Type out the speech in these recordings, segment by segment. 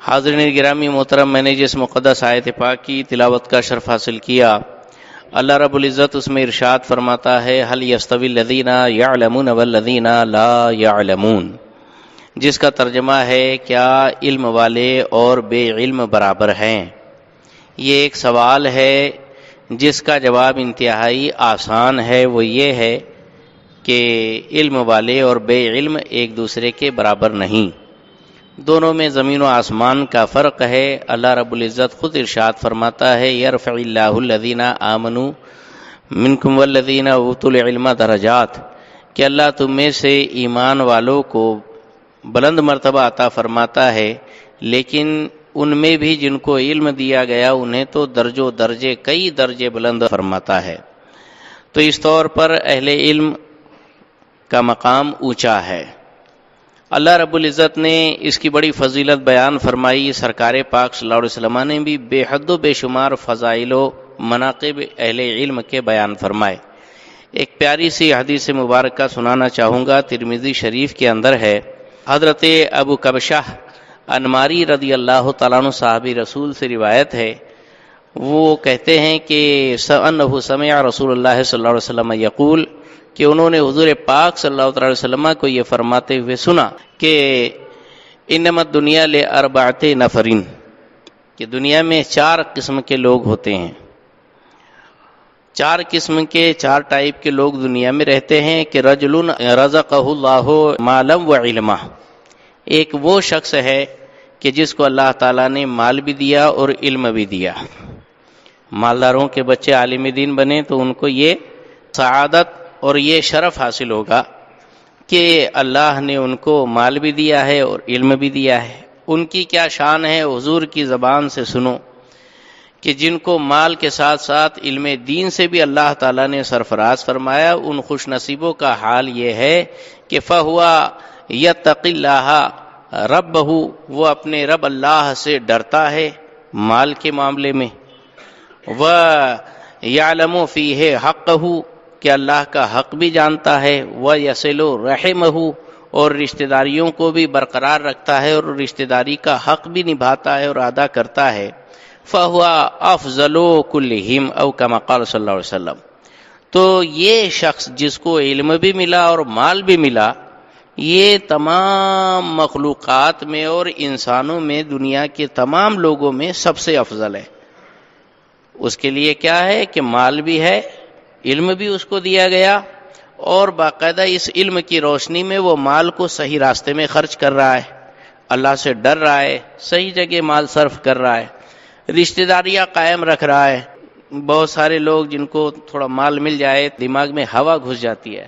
حاضرین گرامی محترم، میں نے جس مقدس آیت پاک کی تلاوت کا شرف حاصل کیا، اللہ رب العزت اس میں ارشاد فرماتا ہے هل يستوي الذين يعلمون والذين لا يعلمون، جس کا ترجمہ ہے کیا علم والے اور بے علم برابر ہیں؟ یہ ایک سوال ہے جس کا جواب انتہائی آسان ہے، وہ یہ ہے کہ علم والے اور بے علم ایک دوسرے کے برابر نہیں، دونوں میں زمین و آسمان کا فرق ہے۔ اللہ رب العزت خود ارشاد فرماتا ہے یرفع اللہ الذین آمنوا منکم والذین اوتوا العلم درجات، کہ اللہ تم میں سے ایمان والوں کو بلند مرتبہ عطا فرماتا ہے، لیکن ان میں بھی جن کو علم دیا گیا انہیں تو درجے کئی درجے بلند فرماتا ہے۔ تو اس طور پر اہل علم کا مقام اونچا ہے۔ اللہ رب العزت نے اس کی بڑی فضیلت بیان فرمائی، سرکار پاک صلی اللہ علیہ وسلم نے بھی بے حد و بے شمار فضائل و مناقب اہل علم کے بیان فرمائے۔ ایک پیاری سی حدیث مبارکہ سنانا چاہوں گا، ترمذی شریف کے اندر ہے۔ حضرت ابو کبشہ انماری رضی اللہ تعالیٰ عنہ صحابی رسول سے روایت ہے، وہ کہتے ہیں کہ انہ سمع رسول اللہ صلی اللہ علیہ وسلم یقول، کہ انہوں نے حضور پاک صلی اللہ علیہ وسلم کو یہ فرماتے ہوئے سنا کہ انما الدنیا لاربعۃ نفرین، کہ دنیا میں 4 قسم کے لوگ ہوتے ہیں، 4 قسم کے 4 ٹائپ کے لوگ دنیا میں رہتے ہیں، کہ رجل رزقہ اللہ مالا وعلما، ایک وہ شخص ہے کہ جس کو اللہ تعالیٰ نے مال بھی دیا اور علم بھی دیا۔ مالداروں کے بچے عالم دین بنے تو ان کو یہ سعادت اور یہ شرف حاصل ہوگا کہ اللہ نے ان کو مال بھی دیا ہے اور علم بھی دیا ہے۔ ان کی کیا شان ہے، حضور کی زبان سے سنو کہ جن کو مال کے ساتھ ساتھ علم دین سے بھی اللہ تعالیٰ نے سرفراز فرمایا، ان خوش نصیبوں کا حال یہ ہے کہ فَهُوَ يَتَّقِ اللَّهَ رَبَّهُ، وہ اپنے رب اللہ سے ڈرتا ہے مال کے معاملے میں، وَيَعْلَمُ فِيهِ حَقَّهُ، کہ اللہ کا حق بھی جانتا ہے، وَيَصِلُ رَحِمَهُ، اور رشتہ داریوں کو بھی برقرار رکھتا ہے اور رشتہ داری کا حق بھی نبھاتا ہے اور ادا کرتا ہے۔ فَهُوَ أَفْضَلُ كُلِّهِمْ، أو كما قال صلی اللہ علیہ وسلم۔ تو یہ شخص جس کو علم بھی ملا اور مال بھی ملا، یہ تمام مخلوقات میں اور انسانوں میں، دنیا کے تمام لوگوں میں سب سے افضل ہے۔ اس کے لیے کیا ہے کہ مال بھی ہے، علم بھی اس کو دیا گیا، اور باقاعدہ اس علم کی روشنی میں وہ مال کو صحیح راستے میں خرچ کر رہا ہے، اللہ سے ڈر رہا ہے، صحیح جگہ مال صرف کر رہا ہے، رشتہ داریاں قائم رکھ رہا ہے۔ بہت سارے لوگ جن کو تھوڑا مال مل جائے دماغ میں ہوا گھس جاتی ہے،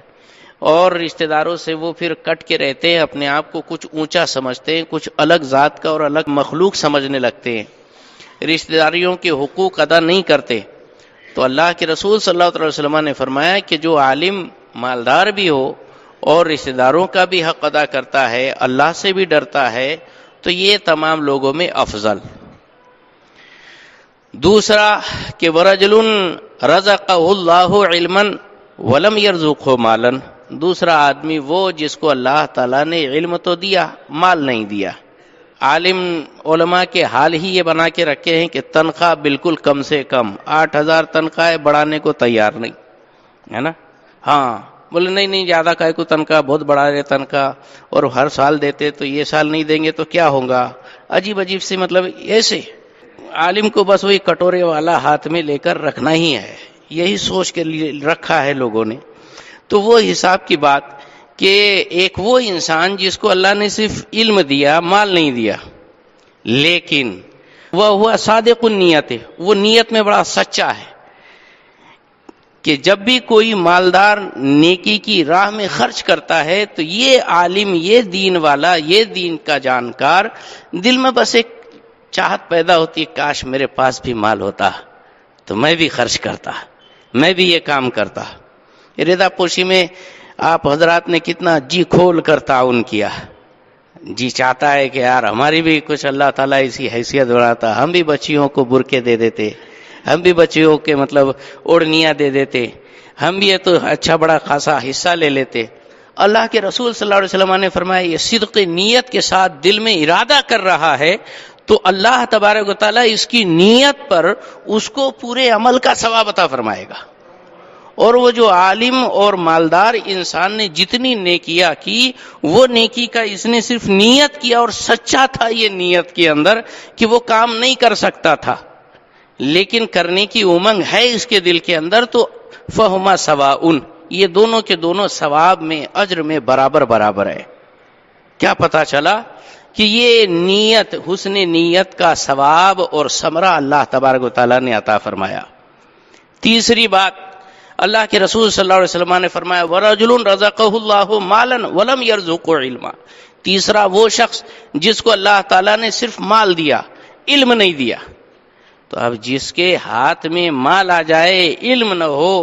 اور رشتہ داروں سے وہ پھر کٹ کے رہتے ہیں، اپنے آپ کو کچھ اونچا سمجھتے ہیں، کچھ الگ ذات کا اور الگ مخلوق سمجھنے لگتے ہیں، رشتہ داریوں کے حقوق ادا نہیں کرتے۔ تو اللہ کے رسول صلی اللہ علیہ وسلم نے فرمایا کہ جو عالم مالدار بھی ہو اور رشتہ داروں کا بھی حق ادا کرتا ہے، اللہ سے بھی ڈرتا ہے، تو یہ تمام لوگوں میں افضل۔ دوسرا کہ ورجل رزقہ اللہ علما ولم یرزقہ مالا، دوسرا آدمی وہ جس کو اللہ تعالیٰ نے علم تو دیا، مال نہیں دیا۔ عالم علماء کے حال ہی یہ بنا کے رکھے ہیں کہ تنخواہ بالکل کم سے کم 8,000 تنخواہ بڑھانے کو تیار نہیں ہے نا، ہاں بولے نہیں زیادہ کا کو تنخواہ بہت بڑھا رہے تنخواہ، اور ہر سال دیتے تو یہ سال نہیں دیں گے تو کیا ہوگا، عجیب سے مطلب ایسے عالم کو بس وہی کٹورے والا ہاتھ میں لے کر رکھنا ہی ہے، یہی سوچ کے لیے رکھا ہے لوگوں نے۔ تو وہ حساب کی بات کہ ایک وہ انسان جس کو اللہ نے صرف علم دیا، مال نہیں دیا، لیکن وہ ہوا صادق النیت، وہ نیت میں بڑا سچا ہے کہ جب بھی کوئی مالدار نیکی کی راہ میں خرچ کرتا ہے تو یہ عالم، یہ دین والا، یہ دین کا جانکار، دل میں بس ایک چاہت پیدا ہوتی ہے، کاش میرے پاس بھی مال ہوتا تو میں بھی خرچ کرتا، میں بھی یہ کام کرتا۔ رضا پوشی میں آپ حضرات نے کتنا جی کھول کر تعاون کیا، جی چاہتا ہے کہ یار ہماری بھی کچھ اللہ تعالیٰ اسی حیثیت بناتا، ہم بھی بچیوں کو برقعے دے دیتے، ہم بھی بچیوں کے مطلب اوڑھنیاں دے دیتے، ہم بھی یہ تو اچھا بڑا خاصا حصہ لے لیتے۔ اللہ کے رسول صلی اللہ علیہ وسلم نے فرمایا یہ صدق نیت کے ساتھ دل میں ارادہ کر رہا ہے تو اللہ تبارک و تعالیٰ اس کی نیت پر اس کو پورے عمل کا ثواب عطا فرمائے گا. اور وہ جو عالم اور مالدار انسان نے جتنی نیکیاں کی، وہ نیکی کا اس نے صرف نیت کیا اور سچا تھا یہ نیت کے اندر کہ وہ کام نہیں کر سکتا تھا، لیکن کرنے کی امنگ ہے اس کے دل کے اندر، تو فہما سواء، یہ دونوں کے دونوں ثواب میں اجر میں برابر برابر ہے. کیا پتا چلا کہ یہ نیت، حسن نیت کا ثواب اور ثمرہ اللہ تبارک و تعالیٰ نے عطا فرمایا. تیسری بات، اللہ کے رسول صلی اللہ علیہ وسلم نے فرمایا وَرَجُلٌ رَزَقَهُ اللَّهُ مَالًا وَلَمْ يَرْزُقْهُ عِلْمًا، تیسرا وہ شخص جس کو اللہ تعالیٰ نے صرف مال دیا، علم نہیں دیا. تو اب جس کے ہاتھ میں مال آ جائے، علم نہ ہو،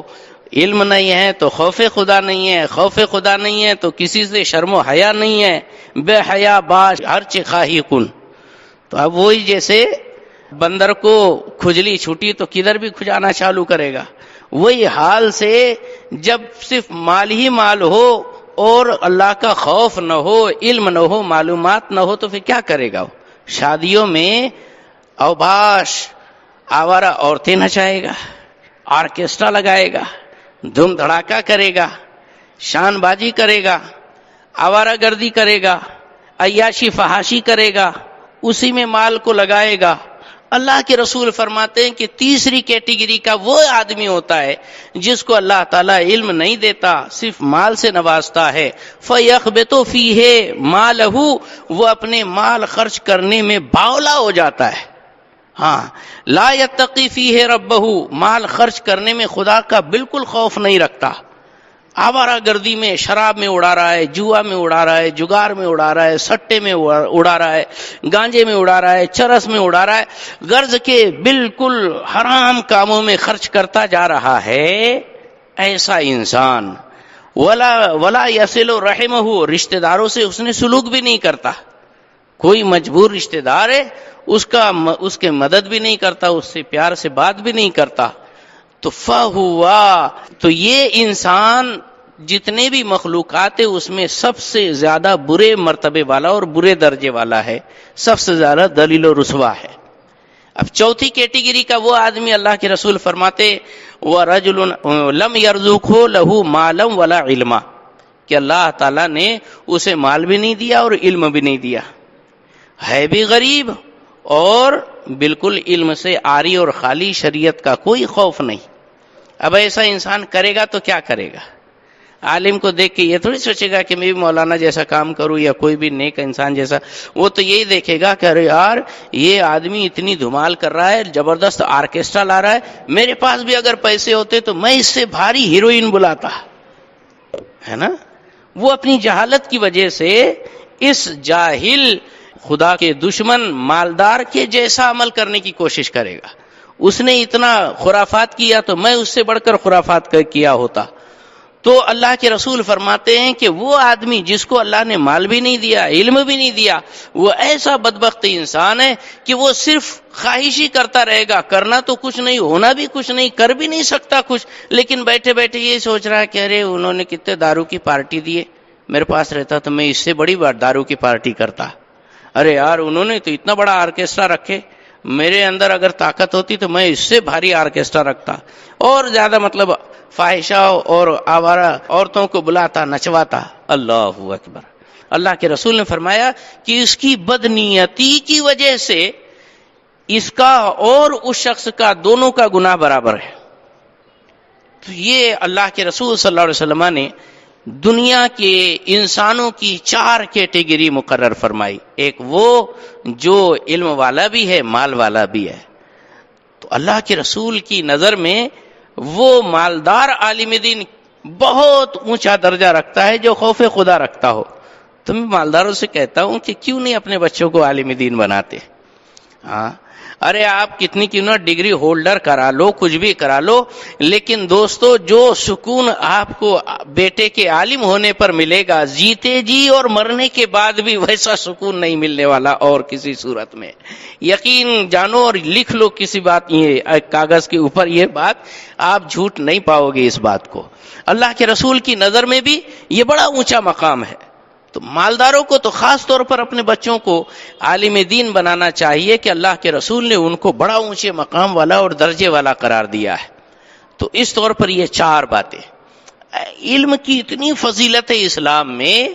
علم نہیں ہے تو خوف خدا نہیں ہے، خوف خدا نہیں ہے تو کسی سے شرم و حیا نہیں ہے، بے حیا باش ہر چخواہی کن. تو اب وہی جیسے بندر کو کھجلی چھوٹی تو کدھر بھی کھجانا چالو کرے گا، وہی حال سے جب صرف مال ہی مال ہو اور اللہ کا خوف نہ ہو، علم نہ ہو، معلومات نہ ہو، تو پھر کیا کرے گا؟ شادیوں میں اوباش آوارہ عورتیں نچائے گا، آرکیسٹرا لگائے گا، دھوم دھڑاکہ کرے گا، شان بازی کرے گا، آوارہ گردی کرے گا، عیاشی فحاشی کرے گا، اسی میں مال کو لگائے گا. اللہ کے رسول فرماتے ہیں کہ تیسری کیٹیگری کا وہ آدمی ہوتا ہے جس کو اللہ تعالیٰ علم نہیں دیتا، صرف مال سے نوازتا ہے. فَيَخْبِتُ فِيهِ مَالَهُ، وہ اپنے مال خرچ کرنے میں باولا ہو جاتا ہے. ہاں، لا يتقی فیہ ربہ، مال خرچ کرنے میں خدا کا بالکل خوف نہیں رکھتا، آوارہ گردی میں، شراب میں اڑا رہا ہے، جوا میں اڑا رہا ہے، جگار میں اڑا رہا ہے، سٹے میں اڑا رہا ہے، گانجے میں اڑا رہا ہے، چرس میں اڑا رہا ہے، غرض کے بالکل حرام کاموں میں خرچ کرتا جا رہا ہے. ایسا انسان ولا یصل رحمہ، رشتہ داروں سے اس نے سلوک بھی نہیں کرتا. کوئی مجبور رشتہ دار ہے، اس کے مدد بھی نہیں کرتا، اس سے پیار سے بات بھی نہیں کرتا. تو فہوا، تو یہ انسان جتنے بھی مخلوقات ہیں اس میں سب سے زیادہ برے مرتبے والا اور برے درجے والا ہے، سب سے زیادہ ذلیل و رسوا ہے. اب چوتھی کیٹیگری کا وہ آدمی اللہ کے رسول فرماتے وَرَجُلٌ لَمْ يَرْزُقْهُ لَهُ مَالًا وَلَا عِلْمًا، کہ اللہ تعالیٰ نے اسے مال بھی نہیں دیا اور علم بھی نہیں دیا، ہے بھی غریب اور بالکل علم سے عاری اور خالی، شریعت کا کوئی خوف نہیں. اب ایسا انسان کرے گا تو کیا کرے گا؟ عالم کو دیکھ کے یہ تھوڑی سوچے گا کہ میں بھی مولانا جیسا کام کروں یا کوئی بھی نیک انسان جیسا. وہ تو یہی دیکھے گا کہ ارے یار یہ آدمی اتنی دھمال کر رہا ہے، زبردست آرکیسٹرا لا رہا ہے، میرے پاس بھی اگر پیسے ہوتے تو میں اس سے بھاری ہیروئن بلاتا، ہے نا. وہ اپنی جہالت کی وجہ سے اس جاہل خدا کے دشمن مالدار کے جیسا عمل کرنے کی کوشش کرے گا. اس نے اتنا خرافات کیا تو میں اس سے بڑھ کر خرافات کیا ہوتا. تو اللہ کے رسول فرماتے ہیں کہ وہ آدمی جس کو اللہ نے مال بھی نہیں دیا، علم بھی نہیں دیا، وہ ایسا بدبخت انسان ہے کہ وہ صرف خواہش ہی کرتا رہے گا، کرنا تو کچھ نہیں، ہونا بھی کچھ نہیں، کر بھی نہیں سکتا کچھ، لیکن بیٹھے بیٹھے یہ سوچ رہا ہے کہ ارے انہوں نے کتنے دارو کی پارٹی دیے، میرے پاس رہتا تو میں اس سے بڑی بار دارو کی پارٹی کرتا. ارے یار انہوں نے تو اتنا بڑا آرکیسٹرا رکھے، میرے اندر اگر طاقت ہوتی تو میں اس سے بھاری آرکیسٹرا رکھتا، اور زیادہ مطلب فاحشہ اور آوارہ عورتوں کو بلاتا، نچواتا. اللہ اکبر. اللہ کے رسول نے فرمایا کہ اس کی بدنیتی کی وجہ سے اس کا اور اس شخص کا دونوں کا گناہ برابر ہے. تو یہ اللہ کے رسول صلی اللہ علیہ وسلم نے دنیا کے انسانوں کی 4 کیٹیگری مقرر فرمائی. ایک وہ جو علم والا بھی ہے، مال والا بھی ہے. تو اللہ کے رسول کی نظر میں وہ مالدار عالم دین بہت اونچا درجہ رکھتا ہے جو خوف خدا رکھتا ہو. تو میں مالداروں سے کہتا ہوں کہ کیوں نہیں اپنے بچوں کو عالم دین بناتے؟ ہاں، ارے آپ کتنی کیوں نہ ڈگری ہولڈر کرا لو، کچھ بھی کرا لو، لیکن دوستو جو سکون آپ کو بیٹے کے عالم ہونے پر ملے گا، جیتے جی اور مرنے کے بعد بھی ویسا سکون نہیں ملنے والا اور کسی صورت میں. یقین جانو اور لکھ لو کسی بات، یہ کاغذ کے اوپر یہ بات، آپ جھوٹ نہیں پاؤ گے اس بات کو. اللہ کے رسول کی نظر میں بھی یہ بڑا اونچا مقام ہے. تو مالداروں کو تو خاص طور پر اپنے بچوں کو عالم دین بنانا چاہیے کہ اللہ کے رسول نے ان کو بڑا اونچے مقام والا اور درجے والا قرار دیا ہے. تو اس طور پر یہ 4 باتیں. علم کی اتنی فضیلت ہے اسلام میں.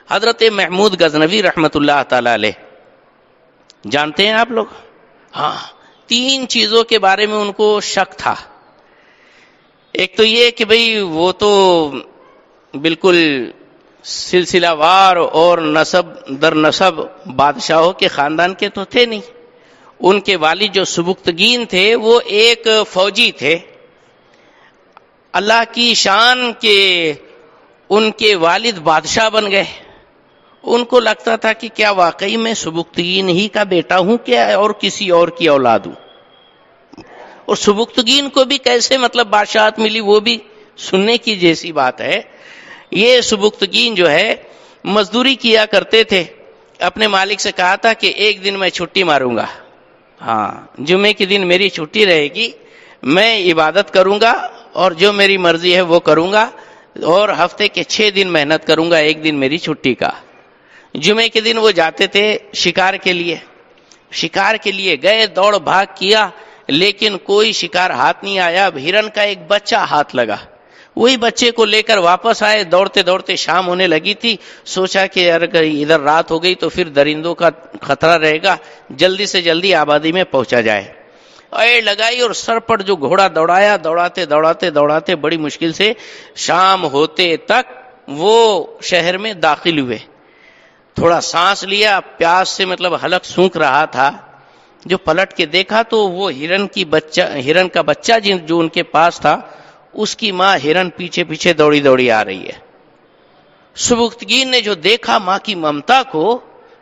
حضرت محمود غزنوی رحمت اللہ تعالی علیہ جانتے ہیں آپ لوگ؟ ہاں، 3 چیزوں کے بارے میں ان کو شک تھا. ایک تو یہ کہ بھئی وہ تو بالکل سلسلہ وار اور نسب در نسب بادشاہوں کے خاندان کے تو تھے نہیں. ان کے والد جو سبکتگین تھے وہ ایک فوجی تھے. اللہ کی شان کہ ان کے والد بادشاہ بن گئے. ان کو لگتا تھا کہ کیا واقعی میں سبکتگین ہی کا بیٹا ہوں کیا اور کسی اور کی اولاد ہوں. اور سبکتگین کو بھی کیسے مطلب بادشاہت ملی وہ بھی سننے کی جیسی بات ہے. یہ سبکتگین جو ہے مزدوری کیا کرتے تھے. اپنے مالک سے کہا تھا کہ ایک دن میں چھٹی ماروں گا. ہاں، جمعے کے دن میری چھٹی رہے گی، میں عبادت کروں گا اور جو میری مرضی ہے وہ کروں گا، اور ہفتے کے 6 دن محنت کروں گا، ایک دن میری چھٹی کا. جمعے کے دن وہ جاتے تھے شکار کے لیے. شکار کے لیے گئے، دوڑ بھاگ کیا، لیکن کوئی شکار ہاتھ نہیں آیا. اب ہرن کا ایک بچہ ہاتھ لگا. وہی بچے کو لے کر واپس آئے. دوڑتے دوڑتے شام ہونے لگی تھی. سوچا کہ اگر ادھر رات ہو گئی تو پھر درندوں کا خطرہ رہے گا، جلدی سے جلدی آبادی میں پہنچا جائے. ایڑ لگائی اور سر پر جو گھوڑا دوڑایا، دوڑاتے دوڑاتے دوڑاتے بڑی مشکل سے شام ہوتے تک وہ شہر میں داخل ہوئے. تھوڑا سانس لیا، پیاس سے مطلب حلق سونکھ رہا تھا. جو پلٹ کے دیکھا تو وہ ہرن کا بچہ جو ان کے پاس تھا، اس کی ماں ہرن پیچھے پیچھے دوڑی دوڑی آ رہی ہے. سبکتگین نے جو دیکھا ماں کی ممتا کو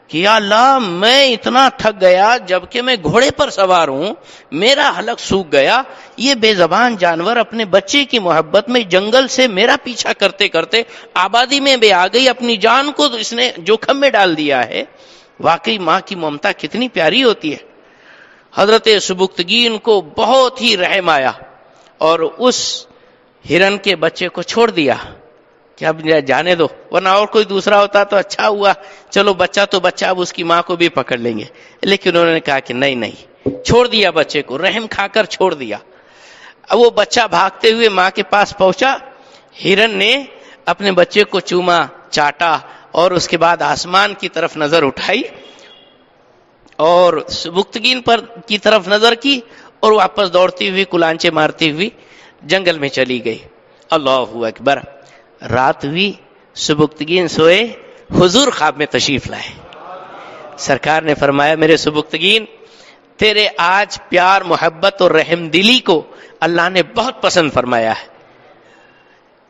کہ یا اللہ، میں اتنا تھک گیا جبکہ میں گھوڑے پر سوار ہوں، میرا حلق سوکھ گیا. یہ بے زبان جانور اپنے بچے کی محبت میں جنگل سے میرا پیچھا کرتے کرتے آبادی میں بھی آ گئی، اپنی جان کو اس نے جوخم میں ڈال دیا ہے. واقعی ماں کی ممتا کتنی پیاری ہوتی ہے. حضرت سبکتگین کو بہت ہی رحم آیا اور اس ہرن کے بچے کو چھوڑ دیا کہ اب جانے دو، ورنہ اور کوئی دوسرا ہوتا تو اچھا ہوا، چلو بچہ تو بچہ، اب اس کی ماں کو بھی پکڑ لیں گے. لیکن انہوں نے کہا کہ نہیں، چھوڑ دیا بچے کو، رحم کھا کر چھوڑ دیا. اب وہ بچہ بھاگتے ہوئے ماں کے پاس پہنچا. ہرن نے اپنے بچے کو چوما، چاٹا، اور اس کے بعد آسمان کی طرف نظر اٹھائی اور سبکتگین پر کی طرف نظر کی اور واپس دوڑتی ہوئی کلانچے مارتی ہوئی جنگل میں چلی گئی. اللہ اکبر. رات ہوئی، سبکتگین سوئے، حضور خواب میں تشریف لائے. سرکار نے فرمایا میرے سبکتگین، تیرے آج پیار، محبت اور رحم دلی کو اللہ نے بہت پسند فرمایا ہے.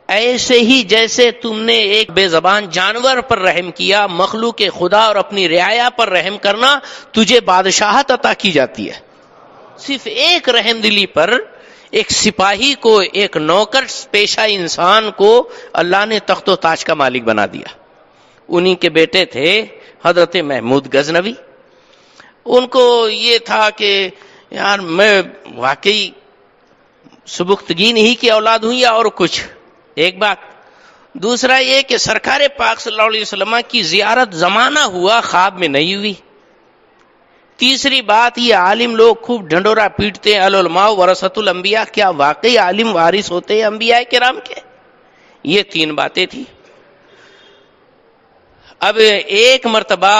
ایسے ہی جیسے تم نے ایک بے زبان جانور پر رحم کیا، مخلوق خدا اور اپنی رعایا پر رحم کرنا تجھے بادشاہت عطا کی جاتی ہے. صرف ایک رحم دلی پر ایک سپاہی کو، ایک نوکر پیشہ انسان کو اللہ نے تخت و تاج کا مالک بنا دیا. انہی کے بیٹے تھے حضرت محمود غزنوی. ان کو یہ تھا کہ یار میں واقعی سبکتگین ہی کی اولاد ہوں یا اور کچھ. ایک بات. دوسرا یہ کہ سرکار پاک صلی اللہ علیہ وسلم کی زیارت زمانہ ہوا، خواب میں نہیں ہوئی. تیسری بات، یہ عالم لوگ خوب ڈھنڈورا پیٹتے ہیں العلماء ورثۃ الانبیاء، کیا واقعی عالم وارث ہوتے ہیں انبیاء کرام کے؟ یہ 3 باتیں تھی. اب ایک مرتبہ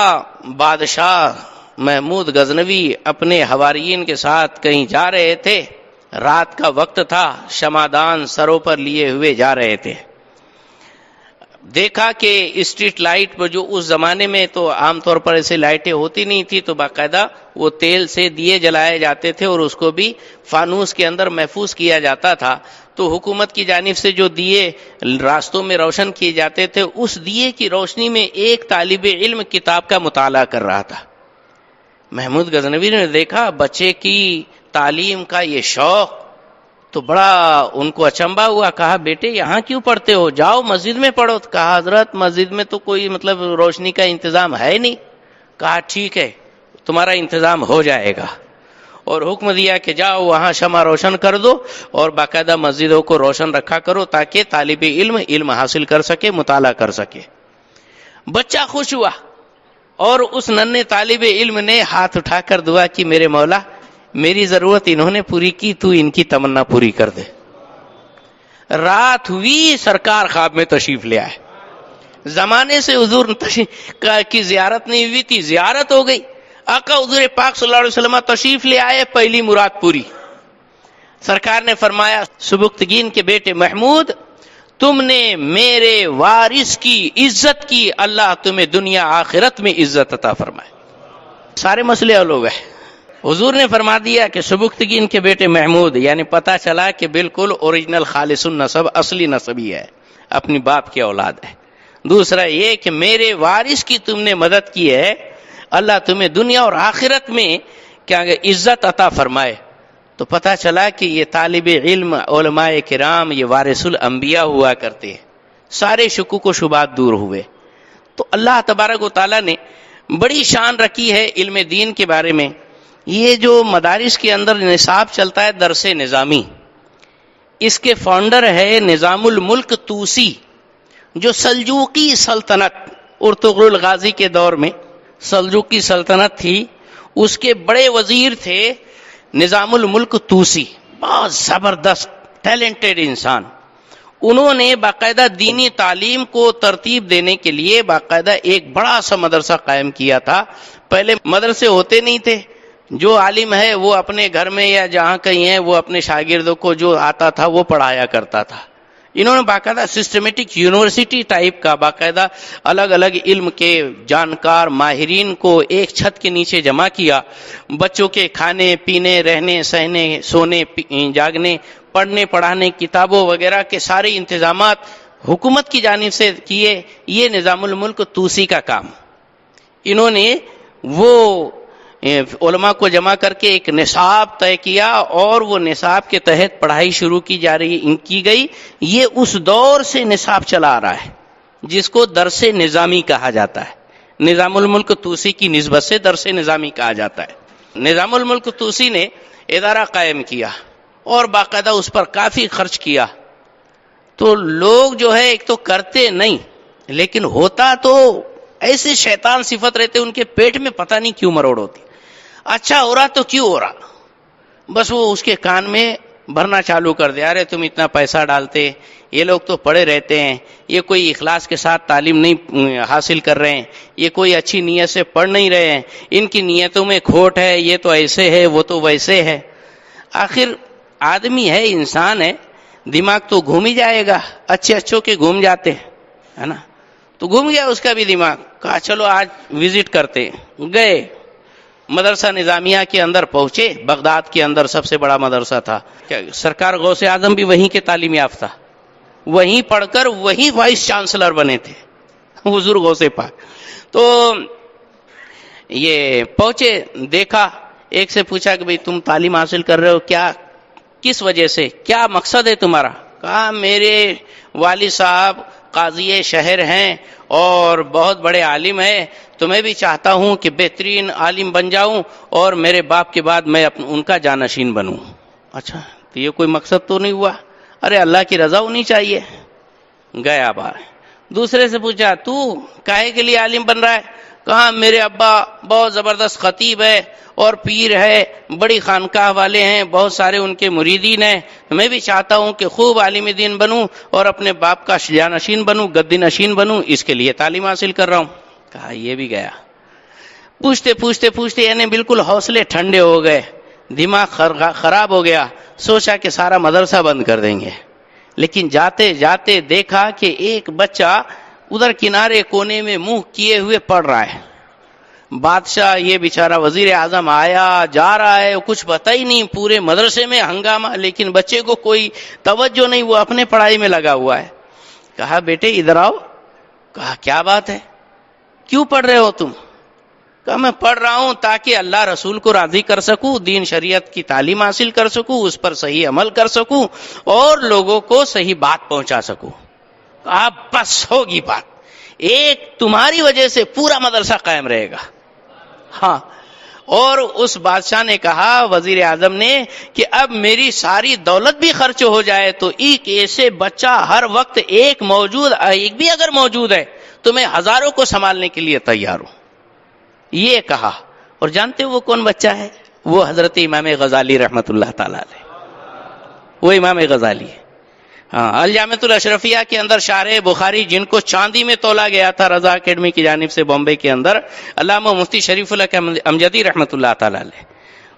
بادشاہ محمود غزنوی اپنے حواریین کے ساتھ کہیں جا رہے تھے. رات کا وقت تھا، شمعدان سروں پر لیے ہوئے جا رہے تھے. دیکھا کہ اسٹریٹ لائٹ پر، جو اس زمانے میں تو عام طور پر ایسے لائٹیں ہوتی نہیں تھی، تو باقاعدہ وہ تیل سے دیے جلائے جاتے تھے اور اس کو بھی فانوس کے اندر محفوظ کیا جاتا تھا. تو حکومت کی جانب سے جو دیے راستوں میں روشن کیے جاتے تھے، اس دیے کی روشنی میں ایک طالب علم کتاب کا مطالعہ کر رہا تھا. محمود غزنوی نے دیکھا بچے کی تعلیم کا یہ شوق، تو بڑا ان کو اچنبھا ہوا. کہا بیٹے یہاں کیوں پڑھتے ہو، جاؤ مسجد میں پڑھو. کہا حضرت مسجد میں تو کوئی مطلب روشنی کا انتظام ہے نہیں. کہا ٹھیک ہے، تمہارا انتظام ہو جائے گا. اور حکم دیا کہ جاؤ وہاں شمع روشن کر دو اور باقاعدہ مسجدوں کو روشن رکھا کرو تاکہ طالب علم علم حاصل کر سکے، مطالعہ کر سکے. بچہ خوش ہوا اور اس ننھے طالب علم نے ہاتھ اٹھا کر دعا کی، میرے مولا میری ضرورت انہوں نے پوری کی، تو ان کی تمنا پوری کر دے۔ رات ہوئی، سرکار خواب میں تشریف لے آئے۔ زمانے سے حضور کی زیارت نہیں ہوئی تھی، زیارت ہو گئی۔ آقا حضور پاک صلی اللہ علیہ وسلم تشریف لے آئے، پہلی مراد پوری۔ سرکار نے فرمایا، سبکتگین کے بیٹے محمود، تم نے میرے وارث کی عزت کی، اللہ تمہیں دنیا آخرت میں عزت عطا فرمائے۔ سارے مسئلے حل ہو گئے۔ حضور نے فرما دیا کہ سبکتگین کے بیٹے محمود، یعنی پتا چلا کہ بالکل اوریجنل خالص النسب، اصلی نسب ہی ہے، اپنی باپ کی اولاد ہے۔ دوسرا یہ کہ میرے وارث کی تم نے مدد کی ہے، اللہ تمہیں دنیا اور آخرت میں کیا عزت عطا فرمائے۔ تو پتا چلا کہ یہ طالب علم علماء کرام یہ وارث الانبیاء ہوا کرتے ہیں، سارے شکوک و شبہات دور ہوئے۔ تو اللہ تبارک و تعالیٰ نے بڑی شان رکھی ہے علم دین کے بارے میں۔ یہ جو مدارس کے اندر نصاب چلتا ہے درس نظامی، اس کے فاؤنڈر ہے نظام الملک طوسی، جو سلجوقی سلطنت ارطغرل غازی کے دور میں سلجوقی سلطنت تھی، اس کے بڑے وزیر تھے نظام الملک طوسی، بہت زبردست ٹیلنٹڈ انسان۔ انہوں نے باقاعدہ دینی تعلیم کو ترتیب دینے کے لیے باقاعدہ ایک بڑا سا مدرسہ قائم کیا تھا۔ پہلے مدرسے ہوتے نہیں تھے، جو عالم ہے وہ اپنے گھر میں یا جہاں کہیں ہے وہ اپنے شاگردوں کو جو آتا تھا وہ پڑھایا کرتا تھا۔ انہوں نے باقاعدہ سسٹمیٹک یونیورسٹی ٹائپ کا باقاعدہ الگ الگ علم کے جانکار ماہرین کو ایک چھت کے نیچے جمع کیا۔ بچوں کے کھانے پینے، رہنے سہنے، سونے جاگنے، پڑھنے پڑھانے، کتابوں وغیرہ کے سارے انتظامات حکومت کی جانب سے کیے۔ یہ نظام الملک طوسی کا کام۔ انہوں نے وہ علماء کو جمع کر کے ایک نصاب طے کیا اور وہ نصاب کے تحت پڑھائی شروع کی گئی۔ یہ اس دور سے نصاب چلا آ رہا ہے جس کو درس نظامی کہا جاتا ہے۔ نظام الملک طوسی کی نسبت سے درس نظامی کہا جاتا ہے۔ نظام الملک طوسی نے ادارہ قائم کیا اور باقاعدہ اس پر کافی خرچ کیا۔ تو لوگ جو ہے ایک تو کرتے نہیں، لیکن ہوتا تو ایسے شیطان صفت رہتے ان کے پیٹ میں پتہ نہیں کیوں مروڑ ہوتی۔ اچھا ہو رہا تو کیوں ہو رہا، بس وہ اس کے کان میں بھرنا چالو کر دیا، ارے تم اتنا پیسہ ڈالتے، یہ لوگ تو پڑھے رہتے ہیں، یہ کوئی اخلاص کے ساتھ تعلیم نہیں حاصل کر رہے ہیں، یہ کوئی اچھی نیت سے پڑھ نہیں رہے ہیں، ان کی نیتوں میں کھوٹ ہے، یہ تو ایسے ہے وہ تو ویسے ہے۔ آخر آدمی ہے، انسان ہے، دماغ تو گھوم ہی جائے گا، اچھوں کے گھوم جاتے ہے نا۔ تو گھوم گیا اس کا بھی دماغ، کہا چلو آج وزٹ کرتے۔ گئے مدرسہ نظامیہ کے اندر پہنچے، بغداد کے اندر سب سے بڑا مدرسہ تھا۔ سرکار غوث اعظم بھی وہیں کے تعلیم یافتہ، وہیں پڑھ کر وہیں وائس چانسلر بنے تھے حضور غوث پاک۔ تو یہ پہنچے، دیکھا، ایک سے پوچھا کہ بھئی تم تعلیم حاصل کر رہے ہو کیا، کس وجہ سے، کیا مقصد ہے تمہارا؟ کہا میرے والد صاحب قاضی شہر ہیں اور بہت بڑے عالم ہیں، تو میں بھی چاہتا ہوں کہ بہترین عالم بن جاؤں اور میرے باپ کے بعد میں ان کا جانشین بنوں۔ اچھا تو یہ کوئی مقصد تو نہیں ہوا، ارے اللہ کی رضا ہونی چاہیے۔ گیا باہر، دوسرے سے پوچھا تو کاہے کے لیے عالم بن رہا ہے؟ کہا میرے ابا بہت زبردست خطیب ہے اور پیر ہے، بڑی خانقاہ والے ہیں، بہت سارے ان کے مریدین ہیں، میں بھی چاہتا ہوں کہ خوب عالم دین بنوں اور اپنے باپ کا جانشین بنوں، گدی نشین بنوں، اس کے لیے تعلیم حاصل کر رہا ہوں۔ کہا یہ بھی گیا۔ پوچھتے یعنی بالکل حوصلے ٹھنڈے ہو گئے، دماغ خراب ہو گیا، سوچا کہ سارا مدرسہ بند کر دیں گے۔ لیکن جاتے جاتے دیکھا کہ ایک بچہ ادھر کنارے کونے میں منہ کیے ہوئے پڑھ رہا ہے۔ بادشاہ یہ بیچارہ وزیر اعظم آیا جا رہا ہے، کچھ پتہ ہی نہیں، پورے مدرسے میں ہنگامہ، لیکن بچے کو کوئی توجہ نہیں، وہ اپنے پڑھائی میں لگا ہوا ہے۔ کہا بیٹے ادھر آؤ۔ کہا کیا بات ہے، کیوں پڑھ رہے ہو تم؟ کہا میں پڑھ رہا ہوں تاکہ اللہ رسول کو راضی کر سکوں، دین شریعت کی تعلیم حاصل کر سکوں، اس پر صحیح عمل کر سکوں اور لوگوں کو صحیح بات پہنچا سکوں۔ کہا بس ہوگی بات، ایک تمہاری وجہ سے پورا مدرسہ قائم رہے گا۔ ہاں، اور اس بادشاہ نے کہا، وزیر اعظم نے، کہ اب میری ساری دولت بھی خرچ ہو جائے تو ایک ایسے بچہ ہر وقت ایک بھی اگر موجود ہے تو میں ہزاروں کو سنبھالنے کے لیے تیار ہوں. یہ کہا. اور جانتے ہو وہ کون بچہ ہے؟ وہ حضرت امام غزالی رحمت اللہ تعالی علیہ. وہ امام غزالی ہے. ہاں، الجامعۃ الاشرفیہ کے اندر شارح بخاری، جن کو چاندی میں تولا گیا تھا رضا اکیڈمی کی جانب سے بامبے کے اندر، علامہ مفتی شریف اللہ امجدی رحمت اللہ تعالی علیہ،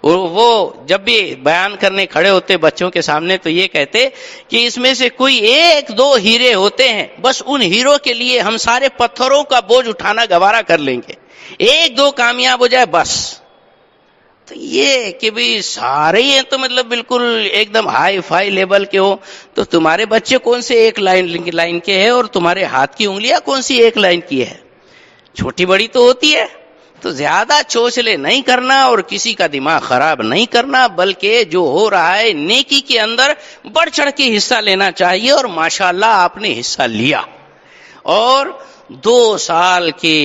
وہ جب بھی بیان کرنے کھڑے ہوتے بچوں کے سامنے تو یہ کہتے کہ اس میں سے کوئی ایک دو ہیرے ہوتے ہیں، بس ان ہیروں کے لیے ہم سارے پتھروں کا بوجھ اٹھانا گوارا کر لیں گے، ایک دو کامیاب ہو جائے بس. تو یہ کہ بھی سارے ہیں تو مطلب بالکل ایک دم ہائی فائی لیول کے ہو، تو تمہارے بچے کون سے ایک لائن کے ہیں اور تمہارے ہاتھ کی انگلیاں کون سی ایک لائن کی ہے؟ چھوٹی بڑی تو ہوتی ہے. تو زیادہ چوچلے نہیں کرنا اور کسی کا دماغ خراب نہیں کرنا، بلکہ جو ہو رہا ہے نیکی کے اندر بڑھ چڑھ کے حصہ لینا چاہیے. اور ماشاءاللہ آپ نے حصہ لیا، اور 2 سال کے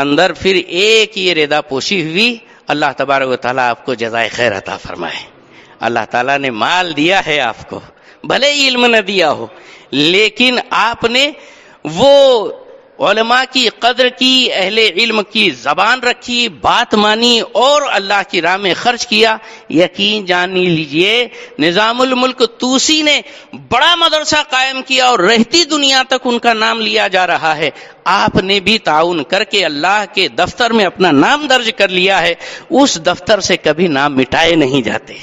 اندر پھر ایک یہ رضا پوشی ہوئی. اللہ تبارک و تعالیٰ آپ کو جزائے خیر عطا فرمائے. اللہ تعالیٰ نے مال دیا ہے آپ کو، بھلے علم نہ دیا ہو، لیکن آپ نے وہ علماء کی قدر کی، اہل علم کی زبان رکھی، بات مانی اور اللہ کی راہ میں خرچ کیا. یقین جان لیجئے نظام الملک توسی نے بڑا مدرسہ قائم کیا اور رہتی دنیا تک ان کا نام لیا جا رہا ہے. آپ نے بھی تعاون کر کے اللہ کے دفتر میں اپنا نام درج کر لیا ہے. اس دفتر سے کبھی نام مٹائے نہیں جاتے.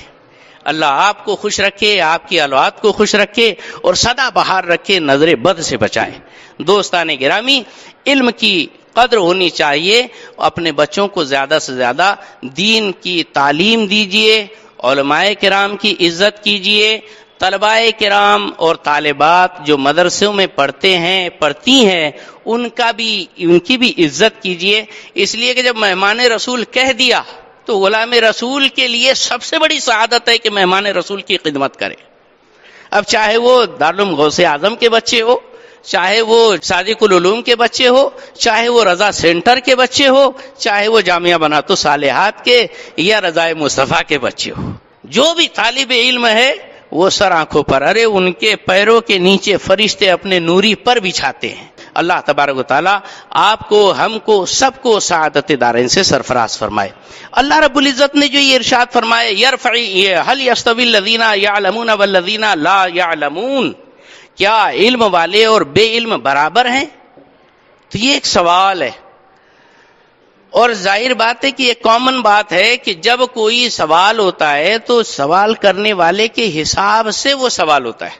اللہ آپ کو خوش رکھے، آپ کی اولاد کو خوش رکھے اور سدا بہار رکھے، نظر بد سے بچائے. دوستان گرامی، علم کی قدر ہونی چاہیے. اپنے بچوں کو زیادہ سے زیادہ دین کی تعلیم دیجیے، علماء کرام کی عزت کیجیے. طلباء کرام اور طالبات جو مدرسوں میں پڑھتے ہیں پڑھتی ہیں ان کی بھی عزت کیجیے. اس لیے کہ جب مہمان رسول کہہ دیا تو غلام رسول کے لیے سب سے بڑی سعادت ہے کہ مہمان رسول کی خدمت کرے. اب چاہے وہ دارالعلوم غوث اعظم کے بچے ہو، چاہے وہ صادق العلوم کے بچے ہو، چاہے وہ رضا سینٹر کے بچے ہو، چاہے وہ جامعہ بنات الصالحات کے یا رضا مصطفیٰ کے بچے ہو، جو بھی طالب علم ہے وہ سر آنکھوں پر، ارے ان کے پیروں کے نیچے فرشتے اپنے نوری پر بچھاتے ہیں. اللہ تبارک و تعالیٰ آپ کو، ہم کو، سب کو سعادت دارین سے سرفراز فرمائے. اللہ رب العزت نے جو یہ ارشاد فرمائے یرفع هل يستوي الذين يعلمون والذين لا يعلمون، کیا علم والے اور بے علم برابر ہیں؟ تو یہ ایک سوال ہے، اور ظاہر بات ہے کہ یہ کامن بات ہے کہ جب کوئی سوال ہوتا ہے تو سوال کرنے والے کے حساب سے وہ سوال ہوتا ہے.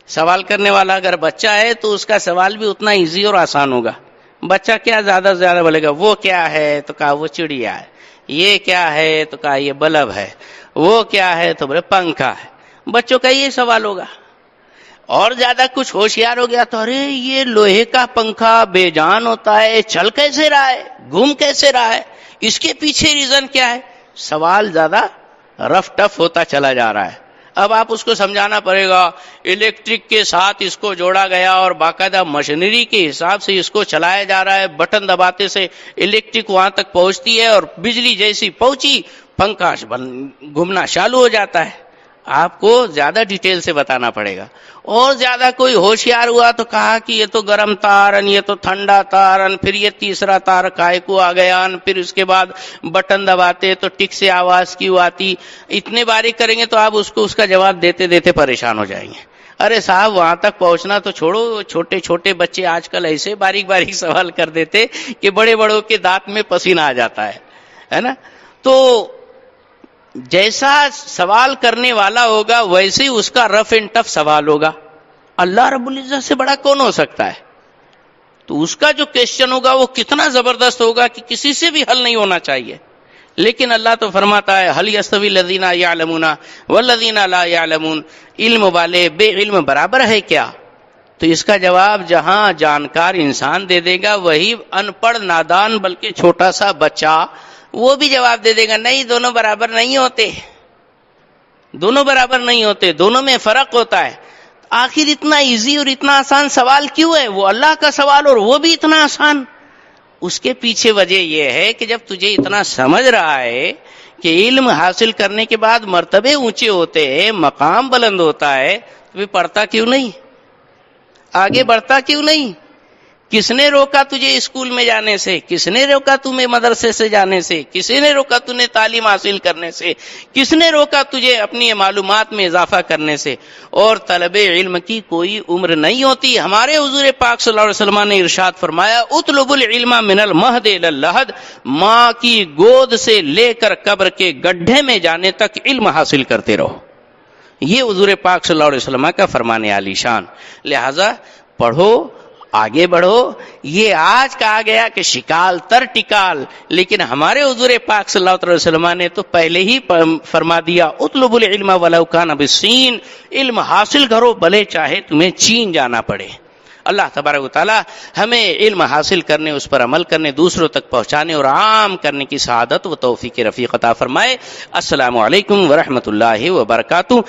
سوال کرنے والا اگر بچہ ہے تو اس کا سوال بھی اتنا ایزی اور آسان ہوگا. بچہ کیا زیادہ سے زیادہ بولے گا وہ کیا ہے تو کہا وہ چڑیا ہے، یہ کیا ہے تو کہا یہ بلب ہے، وہ کیا ہے تو بولے پنکھا ہے. بچوں کا یہ سوال ہوگا. اور زیادہ کچھ ہوشیار ہو گیا تو ارے یہ لوہے کا پنکھا بے جان ہوتا ہے، چل کیسے رہا ہے، گھوم کیسے رہا ہے، اس کے پیچھے ریزن کیا ہے. سوال زیادہ رف ٹف ہوتا چلا جا رہا ہے. اب آپ اس کو سمجھانا پڑے گا الیکٹرک کے ساتھ اس کو جوڑا گیا اور باقاعدہ مشینری کے حساب سے اس کو چلایا جا رہا ہے، بٹن دباتے سے الیکٹرک وہاں تک پہنچتی ہے اور بجلی جیسی پہنچی پنکھا گھومنا چالو ہو جاتا ہے. آپ کو زیادہ ڈیٹیل سے بتانا پڑے گا. اور زیادہ کوئی ہوشیار ہوا تو کہا کہ یہ تو گرم تارن، یہ تو ٹھنڈا تارن، پھر یہ تیسرا تار کائے کو آ گیا، پھر اس کے بعد بٹن دباتے تو ٹک سے آواز کیوں آتی. اتنے باریک کریں گے تو آپ اس کو اس کا جواب دیتے دیتے پریشان ہو جائیں گے. ارے صاحب وہاں تک پہنچنا تو چھوڑو، چھوٹے چھوٹے بچے آج کل ایسے باریک باریک سوال کر دیتے کہ بڑے بڑوں کے دانت میں پسینہ آ جاتا ہے نا. تو جیسا سوال کرنے والا ہوگا ویسے ہی اس کا رف اینڈ ٹف سوال ہوگا. اللہ رب العزت سے بڑا کون ہو سکتا ہے؟ تو اس کا جو کویشچن ہوگا وہ کتنا زبردست ہوگا کہ کسی سے بھی حل نہیں ہونا چاہیے. لیکن اللہ تو فرماتا ہے هل يستوي الذين يعلمون والذين لا يعلمون، علم والے بے علم برابر ہے کیا؟ تو اس کا جواب جہاں جانکار انسان دے دے گا وہی ان پڑھ نادان بلکہ چھوٹا سا بچہ وہ بھی جواب دے دے گا نہیں، دونوں برابر نہیں ہوتے، دونوں برابر نہیں ہوتے، دونوں میں فرق ہوتا ہے. آخر اتنا ایزی اور اتنا آسان سوال کیوں ہے؟ وہ اللہ کا سوال اور وہ بھی اتنا آسان. اس کے پیچھے وجہ یہ ہے کہ جب تجھے اتنا سمجھ رہا ہے کہ علم حاصل کرنے کے بعد مرتبے اونچے ہوتے ہیں، مقام بلند ہوتا ہے، تو پھر پڑھتا کیوں نہیں؟ آگے بڑھتا کیوں نہیں؟ کس نے روکا تجھے اسکول میں جانے سے؟ کس نے روکا تمہیں مدرسے سے جانے سے؟ کس نے روکا تمہیں تعلیم حاصل کرنے سے؟ کس نے روکا تجھے اپنی معلومات میں اضافہ کرنے سے؟ اور طلب علم کی کوئی عمر نہیں ہوتی. ہمارے حضور پاک صلی اللہ علیہ وسلم نے ارشاد فرمایا اطلب العلم من المہد الی اللحد، ماں کی گود سے لے کر قبر کے گڈھے میں جانے تک علم حاصل کرتے رہو. یہ حضور پاک صلی اللہ علیہ وسلم کا فرمان عالی شان. لہذا پڑھو، آگے بڑھو. یہ آج کہا گیا کہ شکال تر ٹکال، لیکن ہمارے حضور پاک صلی اللہ علیہ وسلم نے تو پہلے ہی فرما دیا اطلب العلم ولو کان بالصین، علم حاصل کرو بھلے چاہے تمہیں چین جانا پڑے. اللہ تبارک و تعالی ہمیں علم حاصل کرنے، اس پر عمل کرنے، دوسروں تک پہنچانے اور عام کرنے کی سعادت و توفیق رفیق عطا فرمائے. السلام علیکم ورحمۃ اللہ وبرکاتہ.